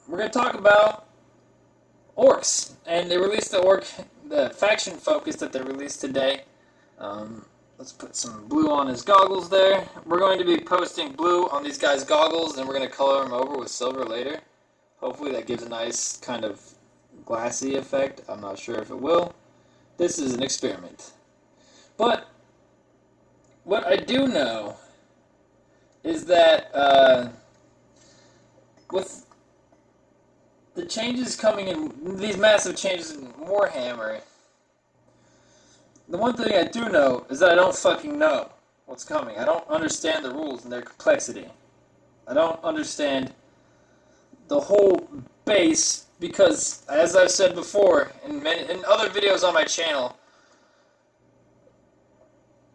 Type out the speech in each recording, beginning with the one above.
we're going to talk about orks, and they released the faction focus that they released today. Let's put some blue on his goggles there. We're going to be posting blue on these guys' goggles, and we're going to color them over with silver later. Hopefully that gives a nice kind of glassy effect. I'm not sure if it will. This is an experiment. But what I do know is that with the changes coming in, these massive changes in Warhammer, the one thing I do know is that I don't fucking know what's coming. I don't understand the rules and their complexity. I don't understand the whole base because, as I've said before in other videos on my channel,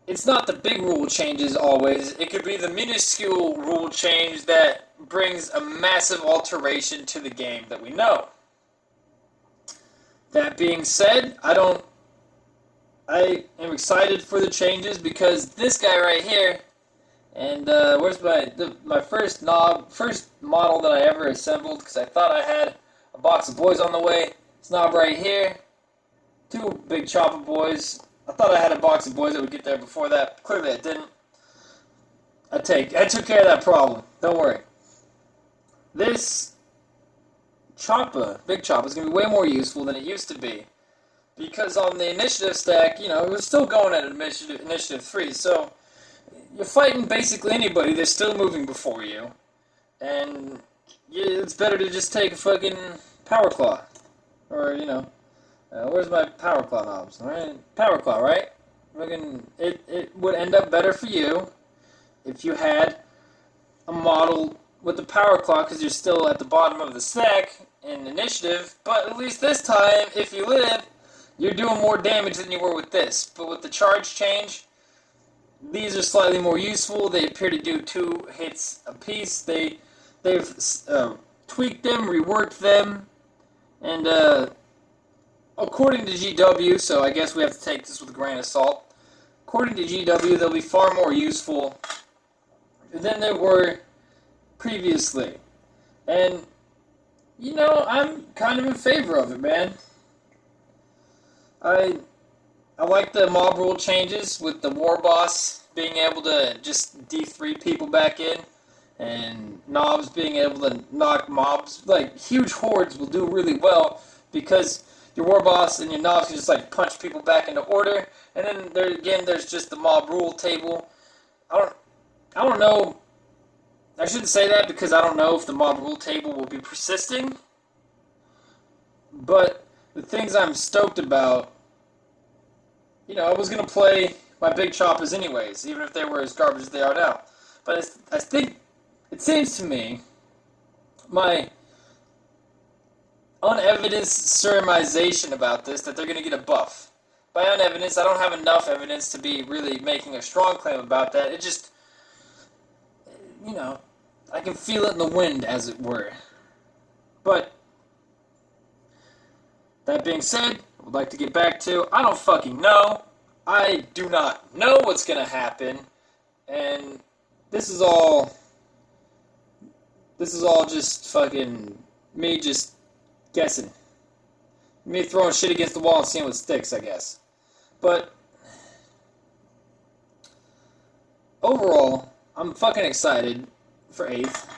it's not the big rule changes always. It could be the minuscule rule change that brings a massive alteration to the game that we know. That being said, I am excited for the changes because this guy right here, and where's my first model that I ever assembled, because I thought I had a box of boys on the way. This knob right here, two big chopper boys. I thought I had a box of boys that would get there before that. Clearly I didn't. I took care of that problem. Don't worry. This choppa, big choppa, is going to be way more useful than it used to be. Because on the initiative stack, it was still going at initiative 3, so you're fighting basically anybody that's still moving before you. And it's better to just take a fucking power claw. Or, where's my power claw knobs? Alright, power claw, right? It would end up better for you if you had a model with the power claw, because you're still at the bottom of the stack in initiative. But at least this time, if you live, you're doing more damage than you were with this. But with the charge change, these are slightly more useful. They appear to do 2 hits apiece. They've tweaked them, reworked them, and according to GW, so I guess we have to take this with a grain of salt. According to GW, they'll be far more useful than they were previously. And, I'm kind of in favor of it, man. I like the mob rule changes with the war boss being able to just D3 people back in, and knobs being able to knock mobs. Like, huge hordes will do really well because your war boss and your knobs can just punch people back into order. And then there's just the mob rule table. I don't know. I shouldn't say that because I don't know if the mob rule table will be persisting. But the things I'm stoked about, I was going to play my big choppas anyways, even if they were as garbage as they are now. But I think, it seems to me, my unevidenced surmisation about this, that they're going to get a buff. By unevidenced, I don't have enough evidence to be really making a strong claim about that. It just, I can feel it in the wind, as it were. But that being said, I would like to get back to, I don't fucking know. I do not know what's going to happen. And this is all just fucking me just guessing. Me throwing shit against the wall and seeing what sticks, I guess. But overall, I'm fucking excited for 8th.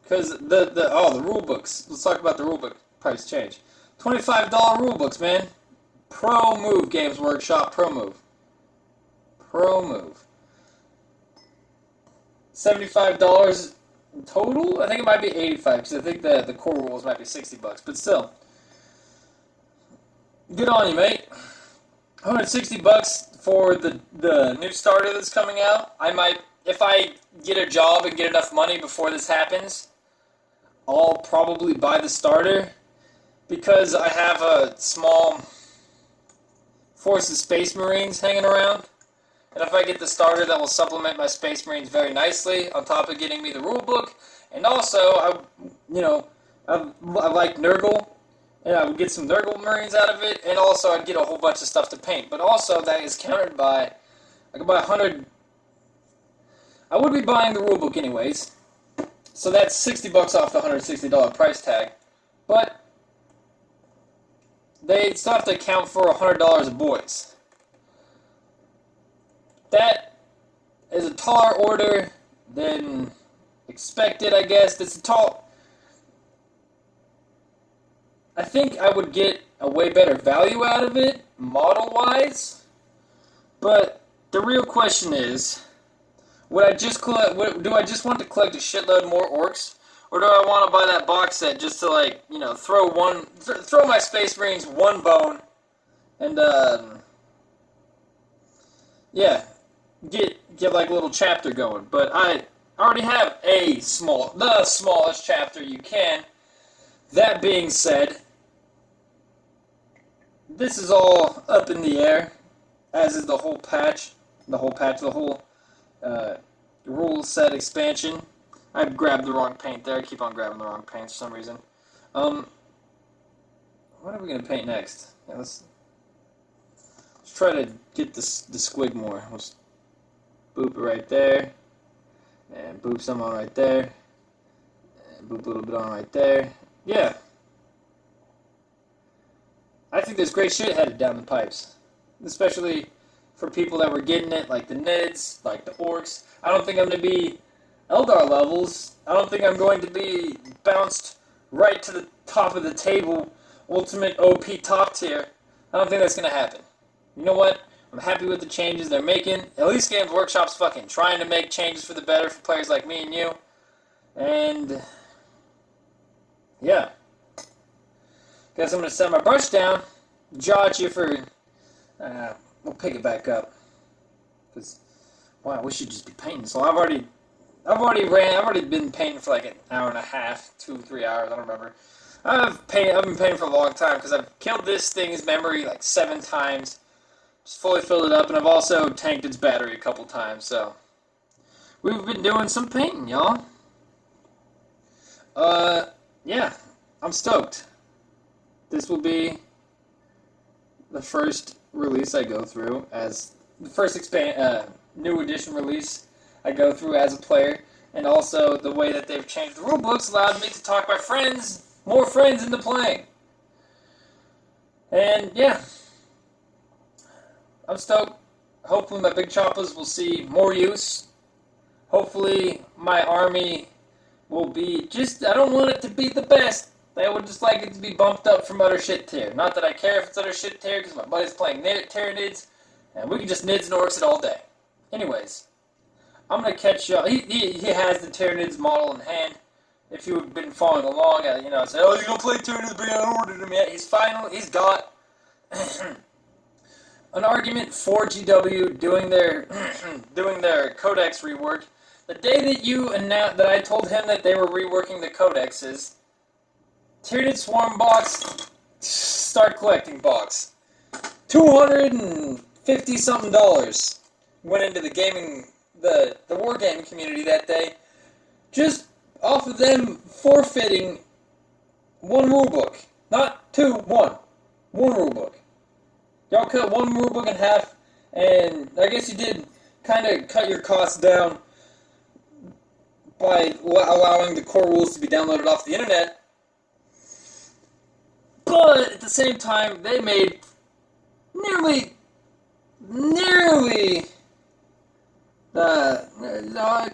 Because the rule books. Let's talk about the rule book price change. $25 rulebooks, man. Pro move, Games Workshop. Pro move. $75 total? I think it might be $85 because I think the core rules might be $60, but still. Good on you, mate. $160 for the new starter that's coming out. I might, if I get a job and get enough money before this happens, I'll probably buy the starter. Because I have a small force of Space Marines hanging around. And if I get the starter, that will supplement my Space Marines very nicely, on top of getting me the rulebook. And also, I like Nurgle, and I would get some Nurgle Marines out of it, and also I'd get a whole bunch of stuff to paint. But also, that is countered by, I could buy 100, I would be buying the rulebook anyways, so that's $60 off the $160 price tag. But they still have to account for $100 of boys. That is a taller order than expected, I guess. That's a tall... I think I would get a way better value out of it, model-wise. But the real question is, would I just collect? Do I just want to collect a shitload more orcs, or do I want to buy that box set just to, like, you know, throw my Space Marines one bone, and yeah, get like a little chapter going? But I already have the smallest chapter you can. That being said, this is all up in the air, as is the whole patch, the rule set expansion. I grabbed the wrong paint there. I keep on grabbing the wrong paint for some reason. What are we going to paint next? Yeah, let's try to get the squig more. Let's boop it right there, and boop some on right there, and boop a little bit on right there. Yeah. I think there's great shit headed down the pipes, especially for people that were getting it, like the Nids, like the Orks. I don't think I'm going to be Eldar levels. I don't think I'm going to be bounced right to the top of the table, ultimate OP top tier. I don't think that's going to happen. You know what? I'm happy with the changes they're making. At least Games Workshop's fucking trying to make changes for the better for players like me and you. And yeah. Guess I'm going to set my brush down. Judge you for... we'll pick it back up. Because, wow, we should just be painting. So I've already been painting for like an hour and a half, 2-3 hours, I don't remember. I've been painting for a long time because I've killed this thing's memory like 7 times. Just fully filled it up, and I've also tanked its battery a couple times, so... We've been doing some painting, y'all. Yeah, I'm stoked. This will be the first release I go through as the first new edition release I go through as a player, and also the way that they've changed the rulebooks allowed me to talk my friends, more friends into playing. And yeah, I'm stoked. Hopefully my big choppas will see more use. Hopefully my army will be just, I don't want it to be the best. I would just like it to be bumped up from utter shit tier. Not that I care if it's utter shit tier, because my buddy's playing Tyranids, and we can just nids and orcs it all day. Anyways, I'm going to catch y'all. He has the Tyranids model in hand. If you've been following along, I say, oh, you're going to play Tyranids, but you haven't ordered them yet. He's got an argument for GW doing their codex rework. The day that that I told him that they were reworking the codexes, Tyranid Swarm box, start collecting box. $250 something went into the wargaming community that day, just off of them forfeiting one rulebook. Not two, one. One rulebook. Y'all cut one rulebook in half, and I guess you did kind of cut your costs down by allowing the core rules to be downloaded off the internet. But at the same time, they made nearly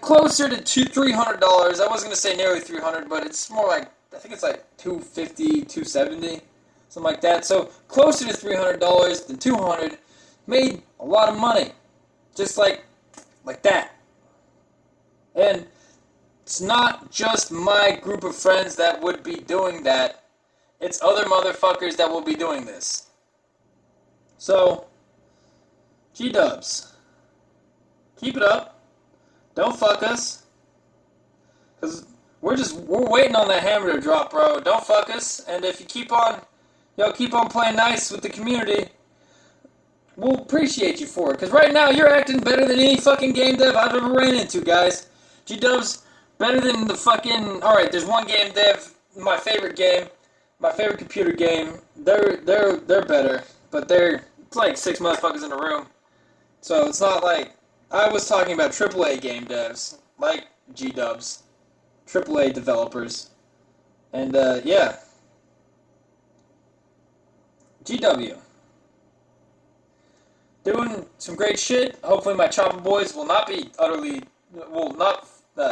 closer to $300. I wasn't going to say nearly $300, but it's more like, I think it's like $250, $270, something like that. So closer to $300 than $200, made a lot of money, just like that. And it's not just my group of friends that would be doing that. It's other motherfuckers that will be doing this. So, G-dubs, keep it up. Don't fuck us. Because we're waiting on that hammer to drop, bro. Don't fuck us. And if you keep on playing nice with the community, we'll appreciate you for it. Because right now, you're acting better than any fucking game dev I've ever ran into, guys. G-dubs, better than the fucking... Alright, there's one game dev, my favorite game. My favorite computer game, they're better, but it's like 6 motherfuckers in a room. So it's not like, I was talking about AAA game devs, like G-dubs, AAA developers. And yeah, GW. Doing some great shit. Hopefully my Choppa boys will not be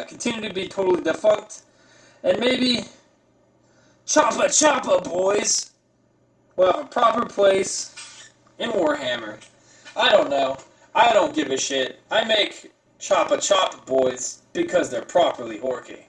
continue to be totally defunct. And maybe Choppa boys will have a proper place in Warhammer. I don't know. I don't give a shit. I make Choppa boys because they're properly orky.